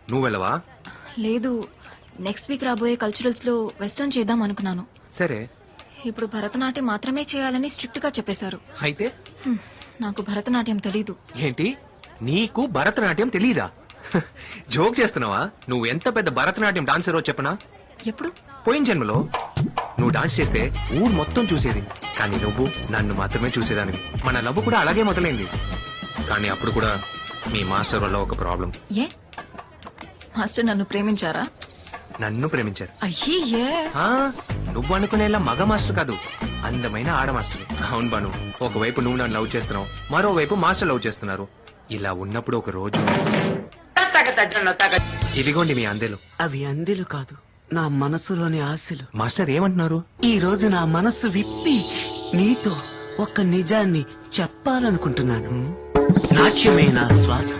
నువ్వు వెళ్ళవా? లేదు, నెక్స్ట్ వీక్ రాబోయే కల్చరల్స్ లో వెస్టర్న్ చేద్దాం అనుకున్నాను. సరే. ఇప్పుడు భరతనాట్యం మాత్రమే చేయాలని స్ట్రిక్ట్ గా చెప్పేశారు. అయితే నాకు భరతనాట్యం తెలీదు. ఏంటి, నీకు భరతనాట్యం తెలీదా? జోక్ చేస్తున్నావా? నువ్వు ఎంత పెద్ద భరతనాట్యం డాన్సరో చెప్పనా? ఎప్పుడు? పోయిన జన్మలో నువ్వు డాన్స్ చేస్తే ఊరు మొత్తం చూసేది, కానీ నువ్వు నన్ను మాత్రమే చూసేదానివి. మన లవ్ కూడా అలాగే మొదలైంది. కానీ అప్పుడు కూడా మీ మాస్టర్ వల్ల ఒక ప్రాబ్లం. ఏ మాస్టర్ నన్ను ప్రేమించారా? నన్ను ప్రేమించారు. అయ్యే, నువ్వు అనుకునేలా మగ మాస్టర్ కాదు, అందమైన ఆడ మాస్టర్. అవును బాను, ఒకవైపు నువ్వు నన్ను లవ్ చేస్తున్నావు, మరోవైపు మాస్టర్ లవ్ చేస్తున్నారు. ఇలా ఉన్నప్పుడు ఒక రోజు ఇదిగోండి మీ అందెలు. అవి అందెలు కాదు, నా మనసులోని ఆశలు. మాస్టర్ ఏమంటున్నారు? ఈ రోజు నా మనసు విప్పి నీతో ఒక్క నిజాన్ని చెప్పాలనుకుంటున్నాను. నాట్యమే నా శ్వాస,